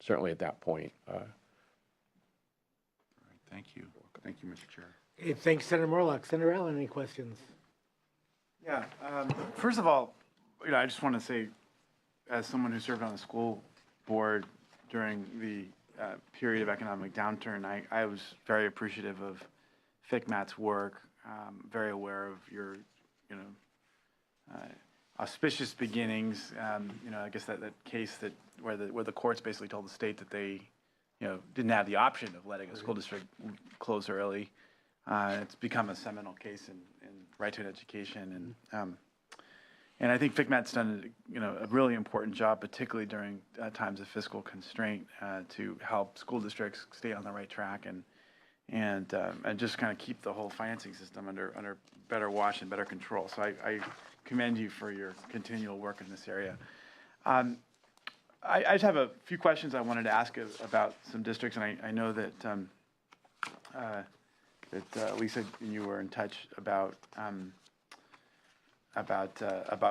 certainly at that point. All right, thank you. Thank you, Mr. Chair. Hey, thanks, Senator Morlock. Senator Allen, any questions? Yeah. First of all, I just want to say, as someone who served on the school board during the period of economic downturn, I was very appreciative of FCMAT's work. Very aware of your, auspicious beginnings. I guess that case where the courts basically told the state that they, didn't have the option of letting a school district close early. It's become a seminal case in right to an education, and I think FCMAT's done a really important job, particularly during times of fiscal constraint, to help school districts stay on the right track and just kind of keep the whole financing system under better watch and better control. So I commend you for your continual work in this area. I just have a few questions I wanted to ask about some districts, and I know that Lisa, you were in touch about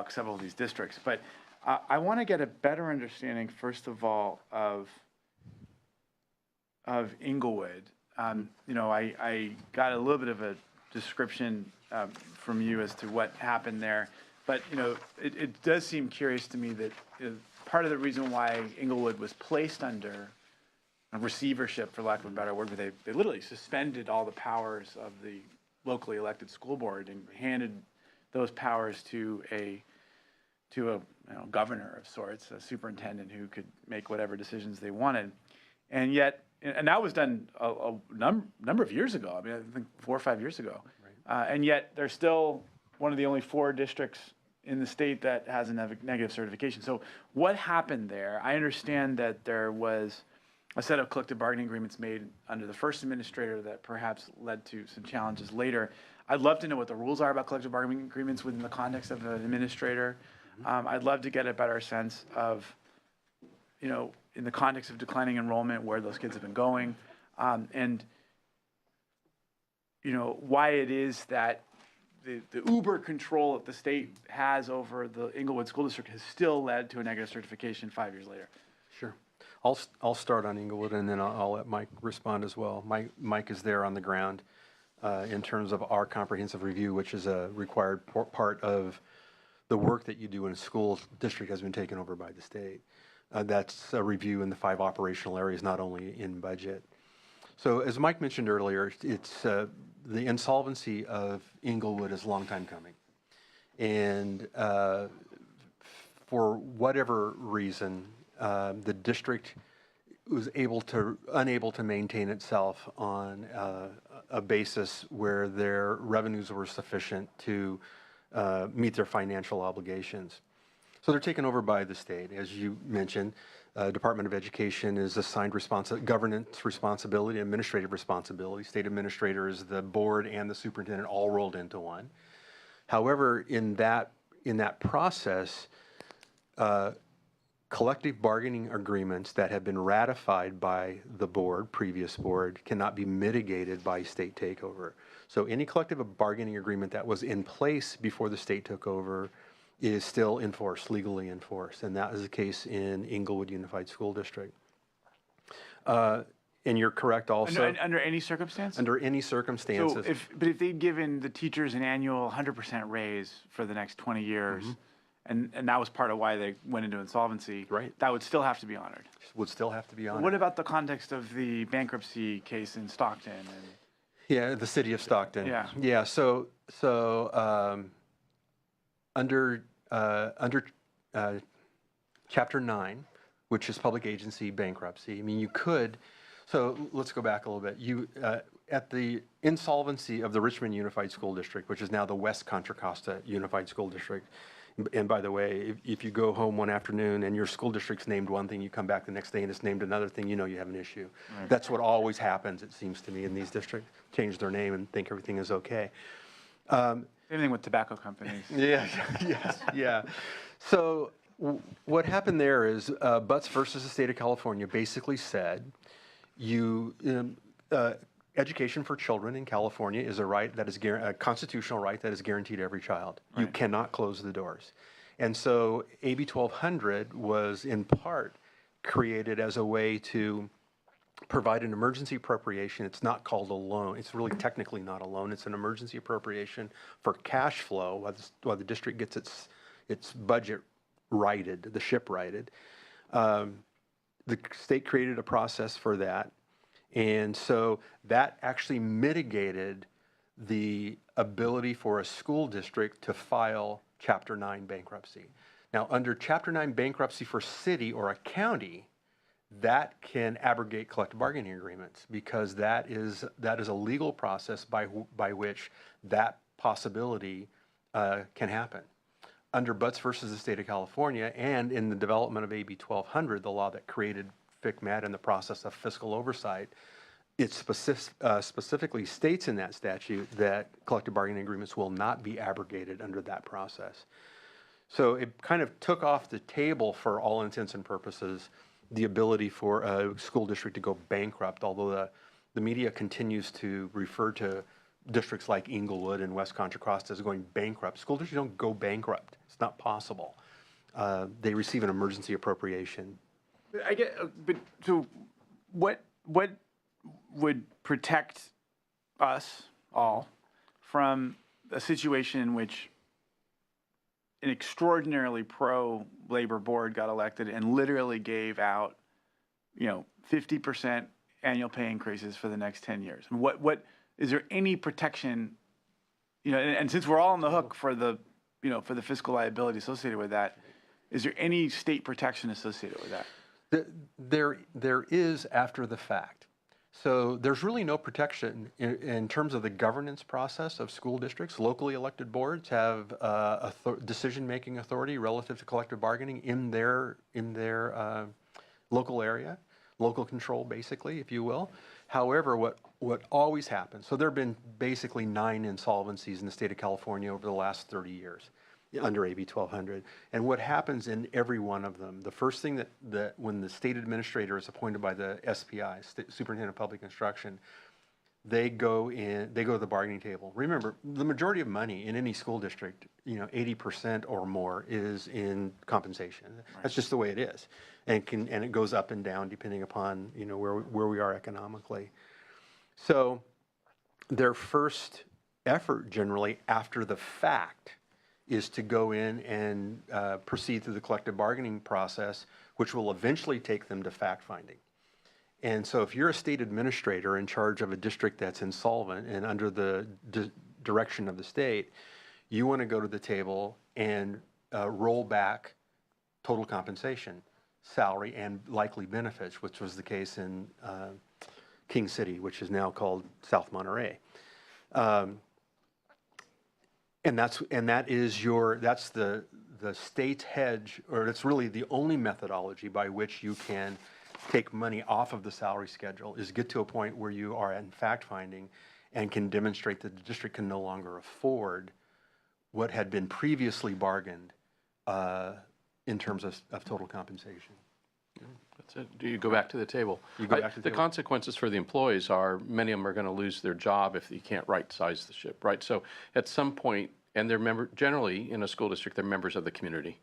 several of these districts, but I want to get a better understanding, first of all, of Inglewood. I got a little bit of a description from you as to what happened there, but it does seem curious to me that part of the reason why Inglewood was placed under a receivership, for lack of a better word, where they literally suspended all the powers of the locally elected school board and handed those powers to a governor of sorts, a superintendent who could make whatever decisions they wanted, and that was done a number of years ago. I mean, I think 4 or 5 years ago, right. And yet they're still one of the only 4 districts in the state that has a negative certification. So what happened there? I understand that there was a set of collective bargaining agreements made under the first administrator that perhaps led to some challenges later. I'd love to know what the rules are about collective bargaining agreements within the context of an administrator. I'd love to get a better sense of, in the context of declining enrollment, where those kids have been going, and why it is that the uber control that the state has over the Inglewood School District has still led to a negative certification 5 years later. Sure. I'll start on Inglewood, and then I'll let Mike respond as well. Mike is there on the ground in terms of our comprehensive review, which is a required part of the work that you do in a school district has been taken over by the state. That's a review in the 5 operational areas, not only in budget. So as Mike mentioned earlier, it's the insolvency of Inglewood is a long time coming. And for whatever reason, the district was unable to maintain itself on a basis where their revenues were sufficient to meet their financial obligations. So they're taken over by the state. As you mentioned, Department of Education is assigned governance responsibility, administrative responsibility. State administrator is the board and the superintendent all rolled into one. However, in that process, collective bargaining agreements that have been ratified by the board, previous board, cannot be mitigated by state takeover. So any collective bargaining agreement that was in place before the state took over is still enforced, legally enforced, and that is the case in Inglewood Unified School District. And you're correct also. Under any circumstance? Under any circumstances. So but if they'd given the teachers an annual 100% raise for the next 20 years, and that was part of why they went into insolvency, right, that would still have to be honored. Would still have to be honored. What about the context of the bankruptcy case in Stockton? Yeah, the city of Stockton. Yeah. Yeah. So under Chapter 9, which is public agency bankruptcy, I mean, you could. So let's go back a little bit. You at the insolvency of the Richmond Unified School District, which is now the West Contra Costa Unified School District. And by the way, if you go home one afternoon and your school district's named one thing, you come back the next day and it's named another thing, you know you have an issue. Right. That's what always happens, it seems to me, in these districts. Change their name and think everything is okay. Same thing with tobacco companies. Yeah, yes, yeah. So what happened there is Butts versus the state of California basically said education for children in California is a right that is a constitutional right that is guaranteed to every child. Right. You cannot close the doors. And so AB 1200 was in part created as a way to provide an emergency appropriation. It's not called a loan. It's really technically not a loan. It's an emergency appropriation for cash flow while the district gets its budget righted, the ship righted. The state created a process for that. And so that actually mitigated the ability for a school district to file Chapter 9 bankruptcy. Now, under Chapter 9 bankruptcy for city or a county, that can abrogate collective bargaining agreements because that is a legal process by which that possibility can happen. Under Butts versus the state of California and in the development of AB 1200, the law that created FICMAT and the process of fiscal oversight, it specifically states in that statute that collective bargaining agreements will not be abrogated under that process. So it kind of took off the table for all intents and purposes the ability for a school district to go bankrupt, although the media continues to refer to districts like Inglewood and West Contra Costa as going bankrupt. School districts don't go bankrupt. It's not possible. They receive an emergency appropriation. I get, but so what would protect us all from a situation in which an extraordinarily pro-labor board got elected and literally gave out, 50% annual pay increases for the next 10 years? What is there any protection, and since we're all on the hook for the, for the fiscal liability associated with that, is there any state protection associated with that? There is after the fact. So there's really no protection in terms of the governance process of school districts. Locally elected boards have decision-making authority relative to collective bargaining in their local area, local control, basically, if you will. However, what always happens, so there have been basically 9 insolvencies in the state of California over the last 30 years under AB 1200. And what happens in every one of them, the first thing that when the state administrator is appointed by the SPI, Superintendent of Public Instruction, they go to the bargaining table. Remember, the majority of money in any school district, 80% or more is in compensation. Right. That's just the way it is. And it goes up and down depending upon, where we are economically. So their first effort generally after the fact is to go in and proceed through the collective bargaining process, which will eventually take them to fact-finding. And so if you're a state administrator in charge of a district that's insolvent and under the direction of the state, you want to go to the table and roll back total compensation, salary, and likely benefits, which was the case in King City, which is now called South Monterey. And that's the state's hedge, or it's really the only methodology by which you can take money off of the salary schedule, is get to a point where you are in fact-finding and can demonstrate that the district can no longer afford what had been previously bargained in terms of total compensation. That's it. Do you go back to the table? You go back to the The table. consequences for the employees are many of them are going to lose their job if you can't right-size the ship, right? So at some point, and they're generally in a school district, they're members of the community.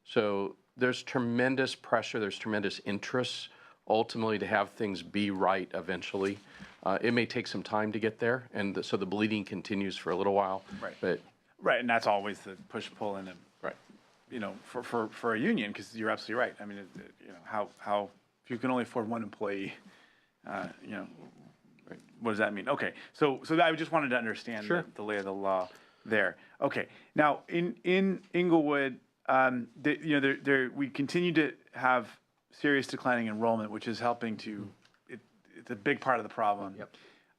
So there's tremendous pressure, there's tremendous interest ultimately to have things be right eventually. It may take some time to get there, and so the bleeding continues for a little while. Right. But Right, and that's always the push-pull in right. For a union, because you're absolutely right. I mean, how if you can only afford one employee, what does that mean? Okay, so I just wanted to understand the lay of the law there. Okay, now in Inglewood, we continue to have serious declining enrollment, which is helping to. It's a big part of the problem. Yep.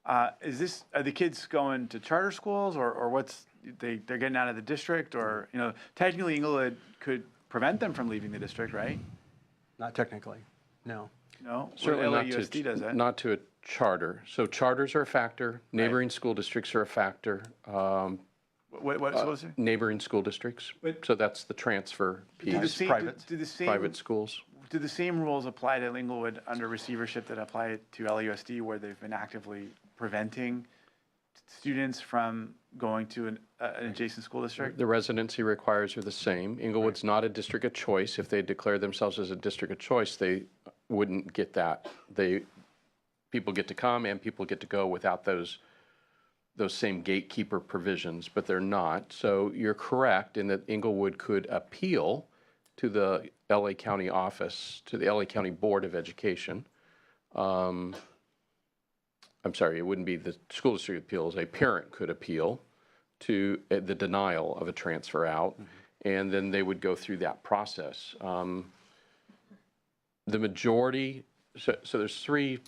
Are the kids going to charter schools or what's they're getting out of the district, or technically Inglewood could prevent them from leaving the district, right? Not technically, no. No, Certainly LAUSD does that. not to a charter. So charters are a factor. Neighboring school districts are a factor. What was it? Neighboring school districts. So that's the transfer piece. Private schools. Do the same rules apply to Inglewood under receivership that apply to LAUSD, where they've been actively preventing students from going to an adjacent school district? The residency requires are the same. Inglewood's not a district of choice. If they declare themselves as a district of choice, they wouldn't get that. People get to come and people get to go without those same gatekeeper provisions, but they're not. So you're correct in that Inglewood could appeal to the LA County office, to the LA County Board of Education. I'm sorry, it wouldn't be the school district appeals. A parent could appeal to the denial of a transfer out, and then they would go through that process. The majority, so there's three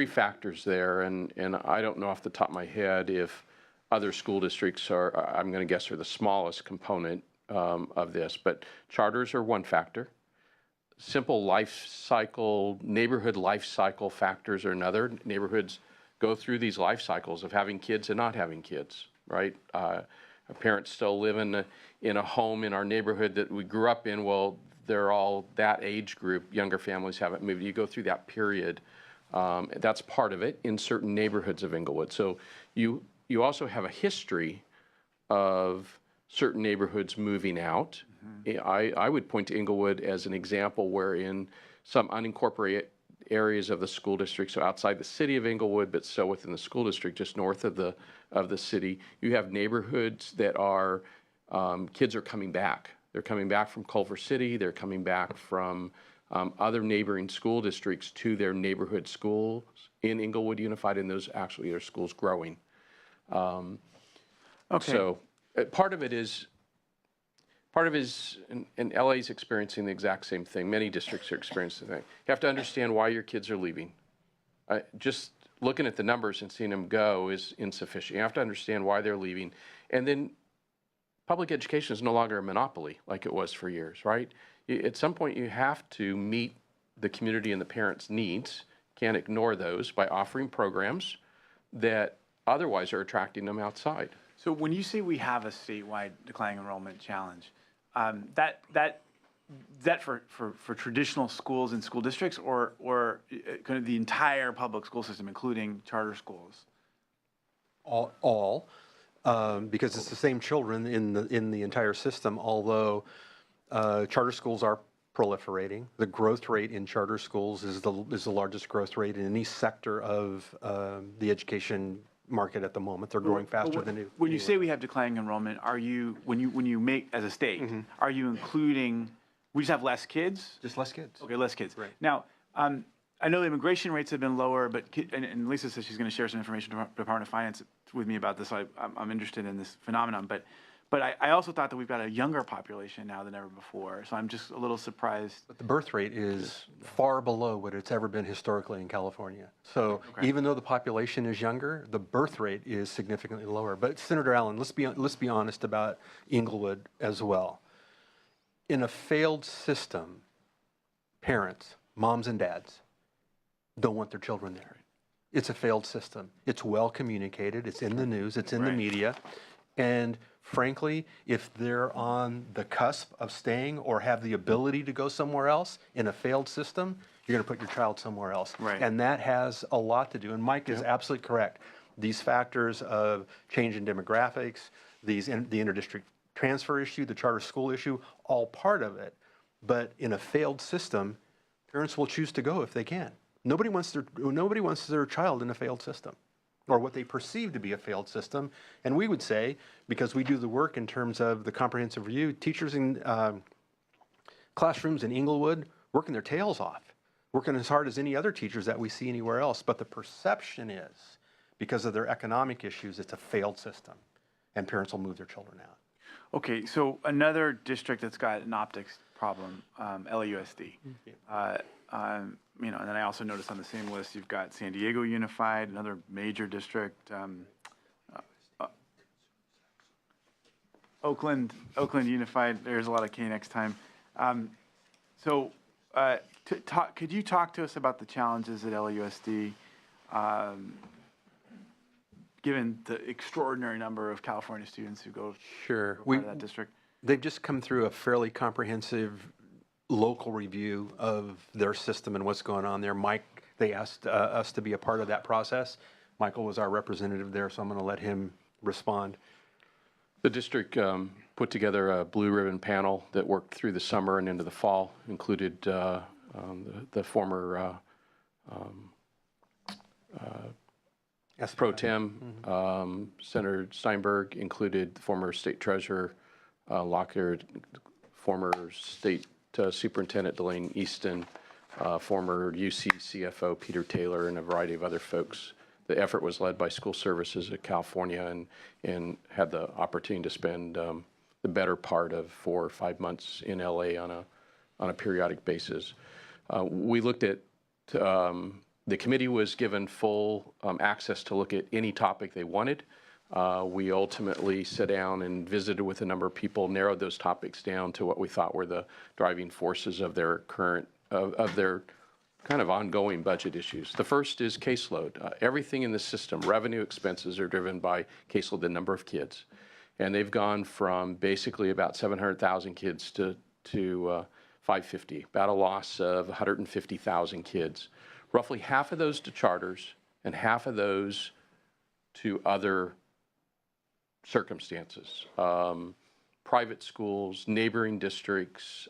factors there, and I don't know off the top of my head if other school districts are, I'm going to guess, are the smallest component of this, but charters are one factor. Simple life cycle, neighborhood life cycle factors are another. Neighborhoods go through these life cycles of having kids and not having kids, right? Parents still live in a home in our neighborhood that we grew up in. Well, they're all that age group. Younger families haven't moved. You go through that period. That's part of it in certain neighborhoods of Inglewood. So you also have a history of certain neighborhoods moving out. I would point to Inglewood as an example where in some unincorporated areas of the school district, so outside the city of Inglewood, but still within the school district, just north of the city, you have neighborhoods that are, kids are coming back. They're coming back from Culver City. They're coming back from other neighboring school districts to their neighborhood schools in Inglewood Unified, and those actually are schools growing. Okay. So part of it is, and LA's experiencing the exact same thing. Many districts are experiencing the thing. You have to understand why your kids are leaving. Just looking at the numbers and seeing them go is insufficient. You have to understand why they're leaving. And then public education is no longer a monopoly like it was for years, right? At some point, you have to meet the community and the parents' needs. Can't ignore those by offering programs that otherwise are attracting them outside. So when you say we have a statewide declining enrollment challenge, that for traditional schools and school districts, or kind of the entire public school system, including charter schools? All, because it's the same children in the entire system, although charter schools are proliferating. The growth rate in charter schools is the largest growth rate in any sector of the education market at the moment. They're growing faster than new. When you say we have declining enrollment, are you, when you make, as a state, are you including, we just have less kids? Just less kids. Okay, less kids. Right. Now, I know the immigration rates have been lower, but, and Lisa says she's going to share some information from the Department of Finance with me about this, so I'm interested in this phenomenon, but I also thought that we've got a younger population now than ever before, so I'm just a little surprised. But the birth rate is far below what it's ever been historically in California. So even though the population is younger, the birth rate is significantly lower. But Senator Allen, let's be honest about Inglewood as well. In a failed system, parents, moms and dads, don't want their children there. It's a failed system. It's well communicated. It's in the news. It's in the media. And frankly, if they're on the cusp of staying or have the ability to go somewhere else in a failed system, you're going to put your child somewhere else. Right. And that has a lot to do. And Mike is absolutely correct. These factors of change in demographics, the interdistrict transfer issue, the charter school issue, all part of it. But in a failed system, parents will choose to go if they can. Nobody wants their child in a failed system, or what they perceive to be a failed system. And we would say, because we do the work in terms of the comprehensive review, teachers in classrooms in Inglewood working their tails off, working as hard as any other teachers that we see anywhere else. But the perception is, because of their economic issues, it's a failed system, and parents will move their children out. Okay, so another district that's got an optics problem, LAUSD. You know, and then I also noticed on the same list, you've got San Diego Unified, another major district, Oakland Unified. There's a lot of K next time. Could you talk to us about the challenges at LAUSD, given the extraordinary number of California students who go Sure. part of that district? They've just come through a fairly comprehensive local review of their system and what's going on there. Mike, they asked us to be a part of that process. Michael was our representative there, so I'm going to let him respond. The district put together a blue ribbon panel that worked through the summer and into the fall, included the former Yes, pro tem, Senator Steinberg, included the former state treasurer, Lockyer, former state superintendent Delane Easton, former UC CFO Peter Taylor, and a variety of other folks. The effort was led by School Services of California and had the opportunity to spend the better part of 4 or 5 months in LA on a periodic basis. We looked at the committee was given full access to look at any topic they wanted. We ultimately sat down and visited with a number of people, narrowed those topics down to what we thought were the driving forces of their of their kind of ongoing budget issues. The first is caseload. Everything in the system, revenue expenses, are driven by caseload, the number of kids. And they've gone from basically about 700,000 kids to 550, about a loss of 150,000 kids. Roughly half of those to charters and half of those to other circumstances. Private schools, neighboring districts,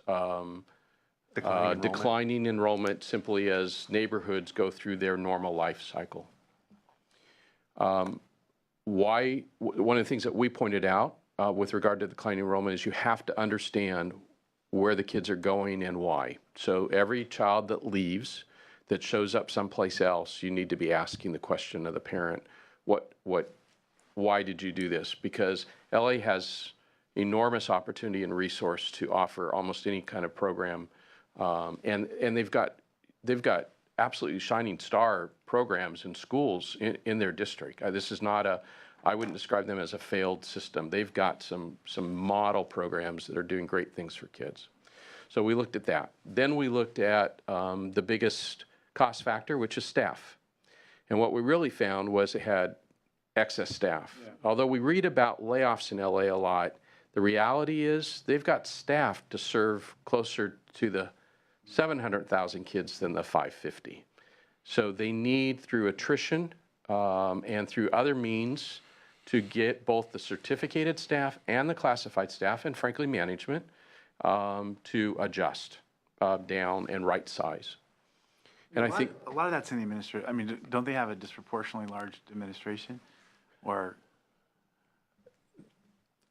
declining enrollment simply as neighborhoods go through their normal life cycle. One of the things that we pointed out with regard to declining enrollment is you have to understand where the kids are going and why. So every child that leaves, that shows up someplace else, you need to be asking the question of the parent, why did you do this? Because LA has enormous opportunity and resource to offer almost any kind of program, and they've got absolutely shining star programs in schools in their district. This is not I wouldn't describe them as a failed system. They've got some model programs that are doing great things for kids. So we looked at that. Then we looked at the biggest cost factor, which is staff. And what we really found was it had excess staff. Yeah. Although we read about layoffs in LA a lot, the reality is they've got staff to serve closer to the 700,000 kids than the 550. So they need, through attrition and through other means, to get both the certificated staff and the classified staff, and frankly management, to adjust down and right size. And I think a lot of that's in the administration. I mean, don't they have a disproportionately large administration? Or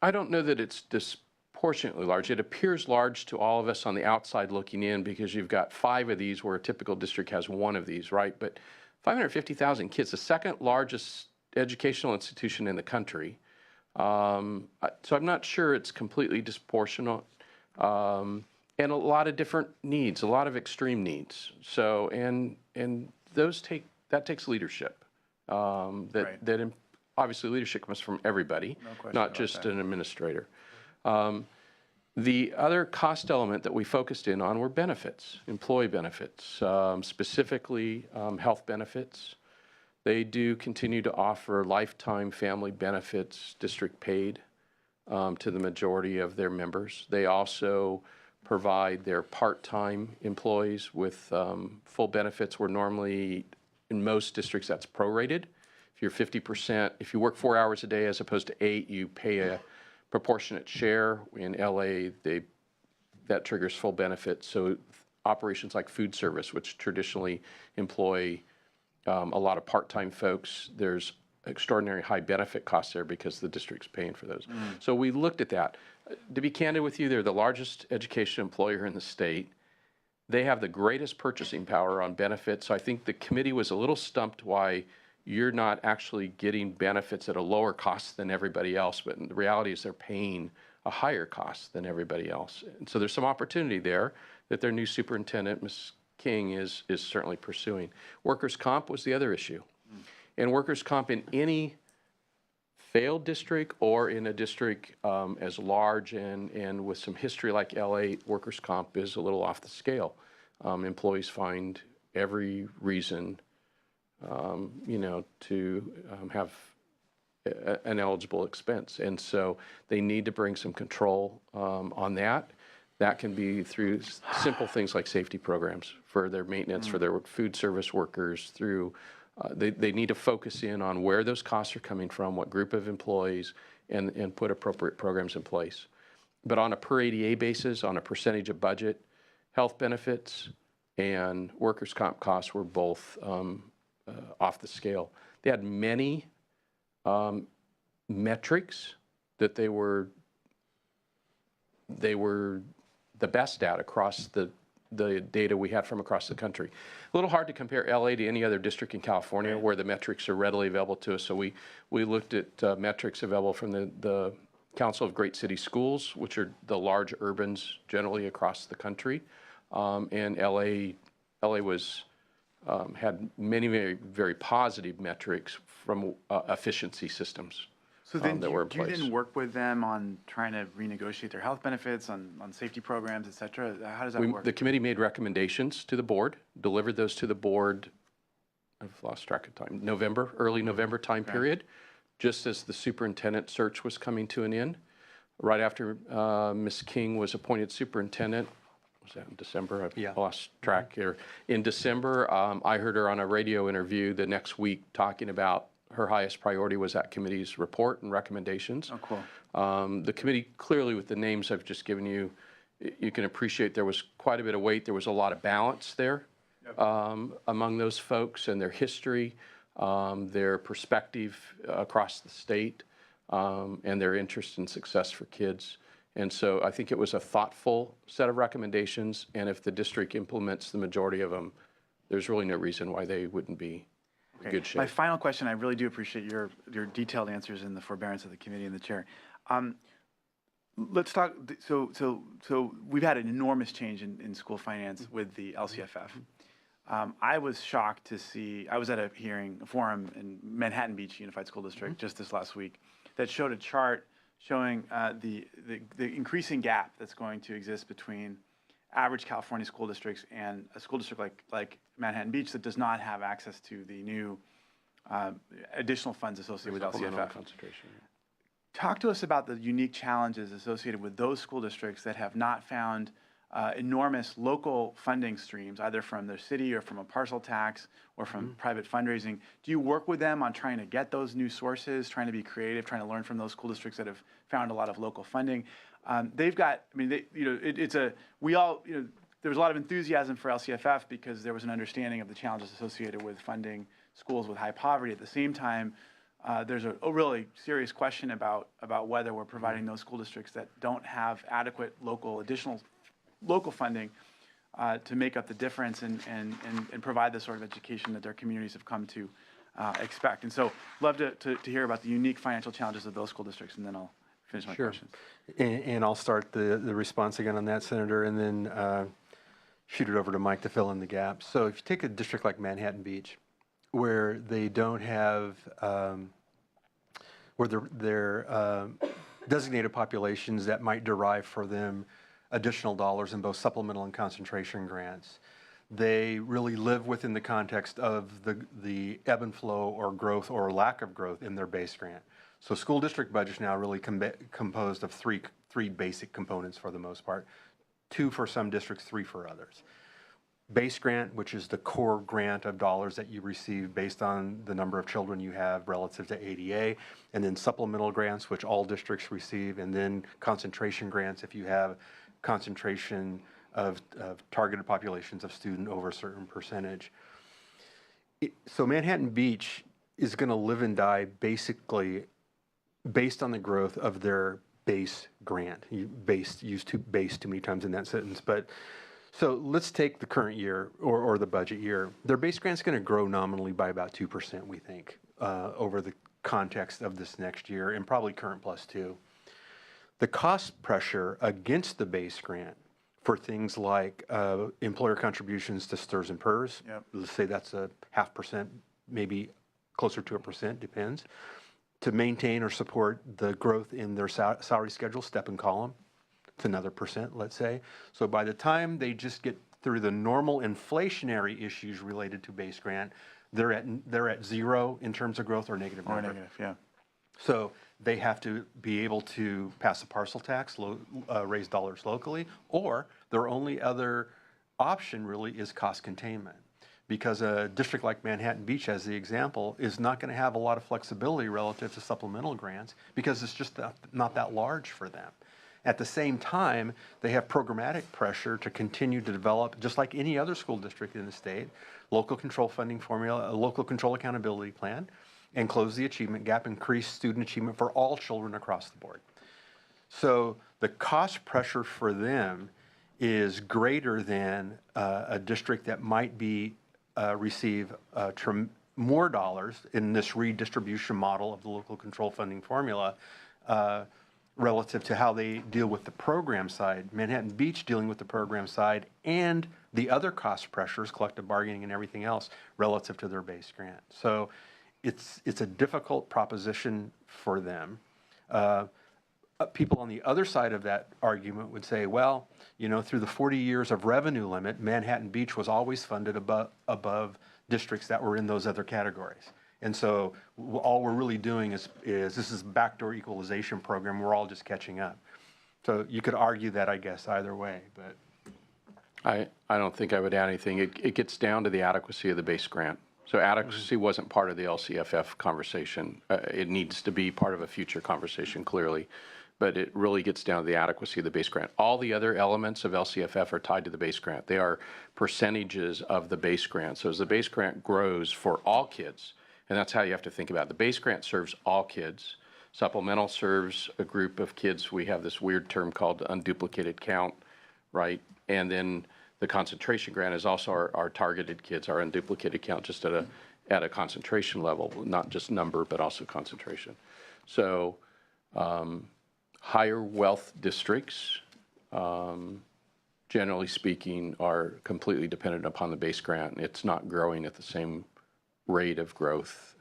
I don't know that it's disproportionately large. It appears large to all of us on the outside looking in because you've got 5 of these where a typical district has 1 of these, right? But 550,000 kids, the second largest educational institution in the country. So I'm not sure it's completely disproportionate. And a lot of different needs, a lot of extreme needs. So, and that takes leadership. That obviously leadership comes from everybody, not just an administrator. The other cost element that we focused in on were benefits, employee benefits, specifically health benefits. They do continue to offer lifetime family benefits, district paid, to the majority of their members. They also provide their part-time employees with full benefits, where normally in most districts that's prorated. If you're 50%, if you work 4 hours a day as opposed to 8, you pay a proportionate share. In LA, that triggers full benefits. So operations like food service, which traditionally employ a lot of part-time folks, there's extraordinary high benefit costs there because the district's paying for those. So we looked at that. To be candid with you, they're the largest education employer in the state. They have the greatest purchasing power on benefits. So I think the committee was a little stumped why you're not actually getting benefits at a lower cost than everybody else. But the reality is they're paying a higher cost than everybody else. And so there's some opportunity there that their new superintendent, Ms. King, is certainly pursuing. Workers' comp was the other issue. And workers' comp in any failed district or in a district as large and with some history like LA, workers' comp is a little off the scale. Employees find every reason, to have an eligible expense. And so they need to bring some control on that. That can be through simple things like safety programs for their maintenance, for their food service workers, through they need to focus in on where those costs are coming from, what group of employees, and put appropriate programs in place. But on a per ADA basis, on a percentage of budget, health benefits and workers' comp costs were both off the scale. They had many metrics that they were the best at across the data we had from across the country. A little hard to compare LA to any other district in California where the metrics are readily available to us. So we looked at metrics available from the Council of Great City Schools, which are the large urbans generally across the country. And LA was had many very positive metrics from efficiency systems. So then that were in do you place. then work with them on trying to renegotiate their health benefits, on safety programs, et cetera? How does that work? The committee made recommendations to the board, delivered those to the board, I've lost track of time, early November time period, just as the superintendent search was coming to an end. Right after Ms. King was appointed superintendent, was that in December? I've lost track here. In December, I heard her on a radio interview the next week talking about her highest priority was that committee's report and recommendations. Oh, cool. The committee, clearly with the names I've just given you, you can appreciate there was quite a bit of weight. There was a lot of balance there among those folks and their history, their perspective across the state, and their interest in success for kids. And so I think it was a thoughtful set of recommendations. And if the district implements the majority of them, there's really no reason why they wouldn't be in good shape. My final question, I really do appreciate your detailed answers and the forbearance of the committee and the chair. Let's talk, so we've had an enormous change in school finance with the LCFF. I was shocked to see, I was at a forum in Manhattan Beach Unified School District just this last week that showed a chart showing the increasing gap that's going to exist between average California school districts and a school district like Manhattan Beach that does not have access to the new additional funds associated with LCFF. Concentration. Talk to us about the unique challenges associated with those school districts that have not found enormous local funding streams, either from their city or from a parcel tax or from private fundraising. Do you work with them on trying to get those new sources, trying to be creative, trying to learn from those school districts that have found a lot of local funding? They've got, I mean, there was a lot of enthusiasm for LCFF because there was an understanding of the challenges associated with funding schools with high poverty. At the same time, there's a really serious question about whether we're providing those school districts that don't have adequate additional local funding to make up the difference and provide the sort of education that their communities have come to expect. And so love to hear about the unique financial challenges of those school districts, and then I'll finish my questions. And I'll start the response again on that, Senator, and then shoot it over to Mike to fill in the gaps. So if you take a district like Manhattan Beach, where they don't have, where their designated populations that might derive for them additional dollars in both supplemental and concentration grants, they really live within the context of the ebb and flow or growth or lack of growth in their base grant. So school district budgets now really composed of three basic components for the most part, 2 for some districts, 3 for others. Base grant, which is the core grant of dollars that you receive based on the number of children you have relative to ADA, and then supplemental grants, which all districts receive, and then concentration grants if you have concentration of targeted populations of student over a certain percentage. So Manhattan Beach is going to live and die basically based on the growth of their base grant. Used base too many times in that sentence, but so let's take the current year or the budget year. Their base grant's going to grow nominally by about 2%, we think, over the context of this next year, and probably current +2. The cost pressure against the base grant for things like employer contributions to STRS and PERS, let's say that's a 0.5%, maybe closer to 1%, depends, to maintain or support the growth in their salary schedule, step and column. It's another %, let's say. So by the time they just get through the normal inflationary issues related to base grant, they're at 0 in terms of growth or negative. Or negative, yeah. So they have to be able to pass a parcel tax, raise dollars locally, or their only other option really is cost containment. Because a district like Manhattan Beach, as the example, is not going to have a lot of flexibility relative to supplemental grants because it's just not that large for them. At the same time, they have programmatic pressure to continue to develop, just like any other school district in the state, local control funding formula, a local control accountability plan, and close the achievement gap, increase student achievement for all children across the board. So the cost pressure for them is greater than a district that might be receive more dollars in this redistribution model of the local control funding formula relative to how they deal with the program side. Manhattan Beach dealing with the program side and the other cost pressures, collective bargaining and everything else relative to their base grant. So it's a difficult proposition for them. People on the other side of that argument would say, well, you know, through the 40 years of revenue limit, Manhattan Beach was always funded above districts that were in those other categories. And so all we're really doing is this is a backdoor equalization program. We're all just catching up. So you could argue that, I guess, either way. But I don't think I would add anything. It gets down to the adequacy of the base grant. So adequacy wasn't part of the LCFF conversation. It needs to be part of a future conversation, clearly. But it really gets down to the adequacy of the base grant. All the other elements of LCFF are tied to the base grant. They are percentages of the base grant. So as the base grant grows for all kids, and that's how you have to think about it. The base grant serves all kids. Supplemental serves a group of kids. We have this weird term called unduplicated count, right? And then the concentration grant is also our targeted kids, our unduplicated count, just at a concentration level, not just number, but also concentration. So higher wealth districts, generally speaking, are completely dependent upon the base grant. It's not growing at the same rate of growth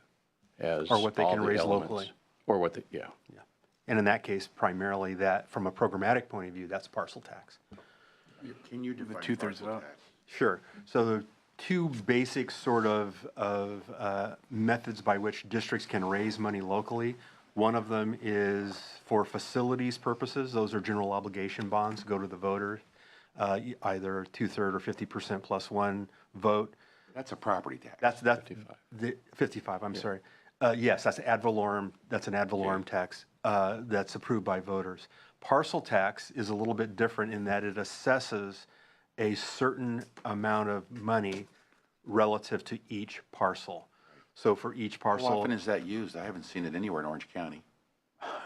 as or what they all can the raise elements. locally. Or what they, yeah. Yeah. And in that case, primarily that, from a programmatic point of view, that's parcel tax. Can you define two-thirds parcel vote. tax? Sure. So the two basic sort of methods by which districts can raise money locally. One of them is for facilities purposes. Those are general obligation bonds, go to the voters, either 2/3 or 50% plus one vote. That's a property tax. That's 55. The 55, I'm sorry. Yes, that's ad valorem, that's an ad valorem tax that's approved by voters. Parcel tax is a little bit different in that it assesses a certain amount of money relative to each parcel. So for each How parcel. often is that used? I haven't seen it anywhere in Orange County.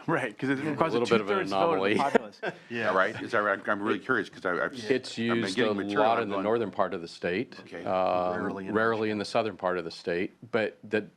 Right, because it requires a little bit of an two-thirds vote of the anomaly. populace. Yeah, right? Is that right? I'm really curious because I've It's I've been used a getting material, lot I'm in the going, northern part of the state, Okay. Rarely in in the southern part of the state. But the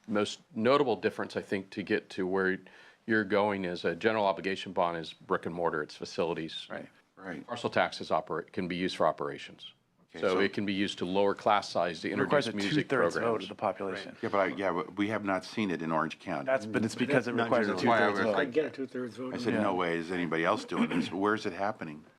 most notable difference, I think, to get to where you're going is a general obligation bond is brick and mortar, it's facilities. Right. Right. Parcel taxes can be used for operations. Okay, So so- it can be used to lower class size to It requires introduce a music two-thirds vote programs. of the population. Yeah, but we have not seen it in Orange County. But it's because it Not requires a generally. Why I two-thirds was vote. I get a 2/3 vote. I said, no way is anybody else doing this. Where is it happening?